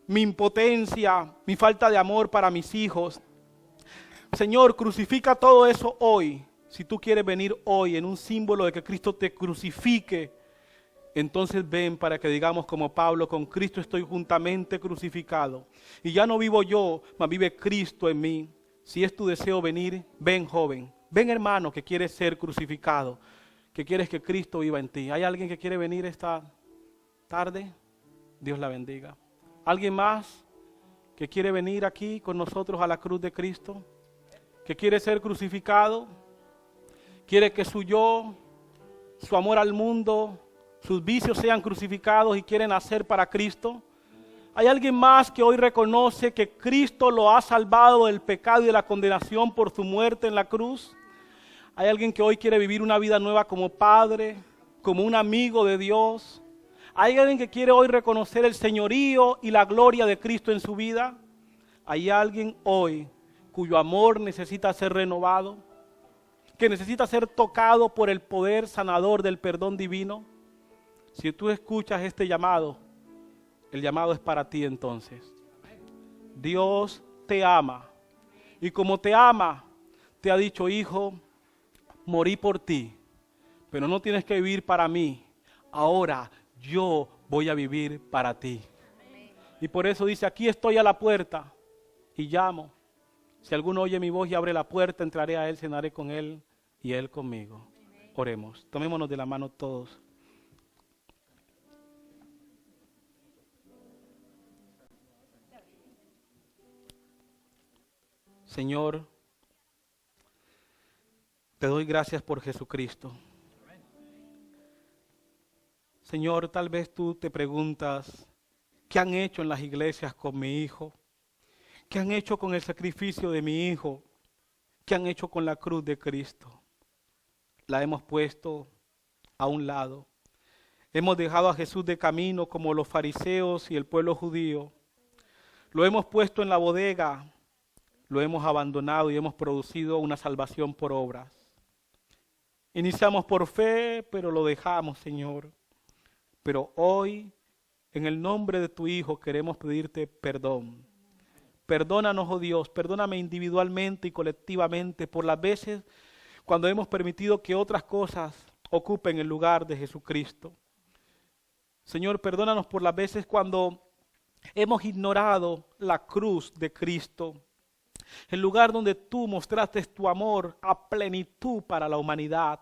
mi impotencia, mi falta de amor para mis hijos. Señor, crucifica todo eso hoy. Si tú quieres venir hoy en un símbolo de que Cristo te crucifique, entonces ven para que digamos como Pablo, con Cristo estoy juntamente crucificado. Y ya no vivo yo, mas vive Cristo en mí. Si es tu deseo venir, ven joven, ven hermano que quieres ser crucificado, que quieres que Cristo viva en ti. ¿Hay alguien que quiere venir esta tarde? Dios la bendiga. ¿Alguien más que quiere venir aquí con nosotros a la cruz de Cristo? ¿Que quiere ser crucificado? ¿Quiere que su yo, su amor al mundo, sus vicios sean crucificados y quieren nacer para Cristo? ¿Hay alguien más que hoy reconoce que Cristo lo ha salvado del pecado y de la condenación por su muerte en la cruz? ¿Hay alguien que hoy quiere vivir una vida nueva como padre, como un amigo de Dios? ¿Hay alguien que quiere hoy reconocer el señorío y la gloria de Cristo en su vida? ¿Hay alguien hoy cuyo amor necesita ser renovado? ¿Que necesita ser tocado por el poder sanador del perdón divino? Si tú escuchas este llamado, el llamado es para ti entonces. Dios te ama. Y como te ama, te ha dicho, hijo, morí por ti, pero no tienes que vivir para mí. Ahora yo voy a vivir para ti. Y por eso dice, aquí estoy a la puerta y llamo. Si alguno oye mi voz y abre la puerta, entraré a él, cenaré con él y él conmigo. Oremos. Tomémonos de la mano todos. Señor, te doy gracias por Jesucristo. Señor, tal vez tú te preguntas, ¿qué han hecho en las iglesias con mi hijo? ¿Qué han hecho con el sacrificio de mi hijo? ¿Qué han hecho con la cruz de Cristo? La hemos puesto a un lado. Hemos dejado a Jesús de camino como los fariseos y el pueblo judío. Lo hemos puesto en la bodega, lo hemos abandonado y hemos producido una salvación por obras. Iniciamos por fe, pero lo dejamos, Señor. Pero hoy, en el nombre de tu Hijo, queremos pedirte perdón. Perdónanos, oh Dios, perdóname individualmente y colectivamente por las veces cuando hemos permitido que otras cosas ocupen el lugar de Jesucristo. Señor, perdónanos por las veces cuando hemos ignorado la cruz de Cristo, el lugar donde tú mostraste tu amor a plenitud para la humanidad,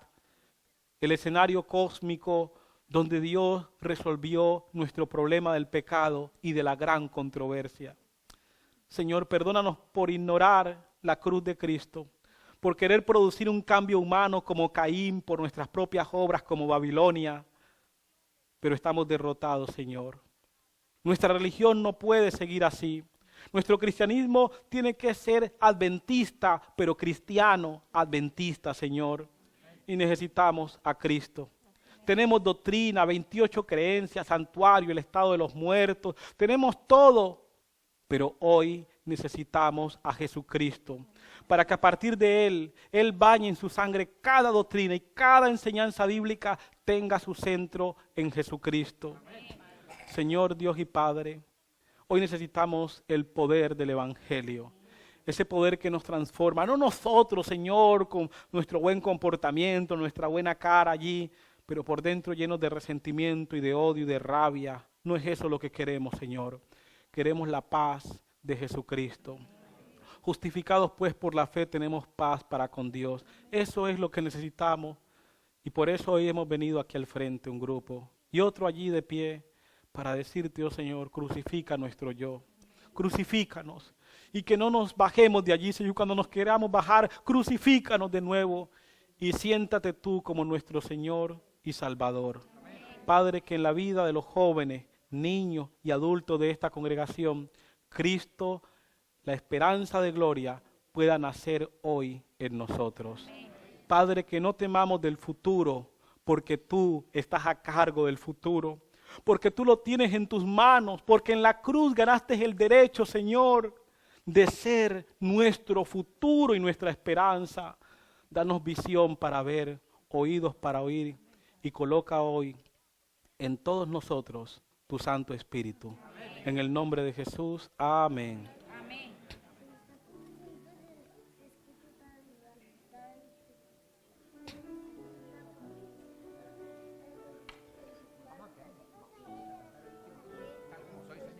el escenario cósmico donde Dios resolvió nuestro problema del pecado y de la gran controversia. Señor, perdónanos por ignorar la cruz de Cristo, por querer producir un cambio humano como Caín, por nuestras propias obras como Babilonia, pero estamos derrotados, Señor. Nuestra religión no puede seguir así. Nuestro cristianismo tiene que ser adventista, pero cristiano adventista, Señor. Y necesitamos a Cristo. Tenemos doctrina, 28 creencias, santuario, el estado de los muertos. Tenemos todo, pero hoy necesitamos a Jesucristo. Para que a partir de Él bañe en su sangre cada doctrina y cada enseñanza bíblica tenga su centro en Jesucristo. Amén. Señor Dios y Padre, hoy necesitamos el poder del Evangelio. Ese poder que nos transforma, no nosotros, Señor, con nuestro buen comportamiento, nuestra buena cara allí, pero por dentro llenos de resentimiento y de odio y de rabia. No es eso lo que queremos, Señor. Queremos la paz de Jesucristo. Justificados pues por la fe tenemos paz para con Dios. Eso es lo que necesitamos y por eso hoy hemos venido aquí al frente un grupo y otro allí de pie para decirte, oh Señor, crucifica nuestro yo. Crucifícanos y que no nos bajemos de allí, Señor, cuando nos queramos bajar, crucifícanos de nuevo y siéntate tú como nuestro Señor y Salvador. Padre, que en la vida de los jóvenes, niños y adultos de esta congregación, Cristo, la esperanza de gloria, pueda nacer hoy en nosotros. Padre, que no temamos del futuro, porque tú estás a cargo del futuro, porque tú lo tienes en tus manos, porque en la cruz ganaste el derecho, Señor, de ser nuestro futuro y nuestra esperanza. Danos visión para ver, oídos para oír, y coloca hoy en todos nosotros tu Santo Espíritu. Amén. En el nombre de Jesús, amén.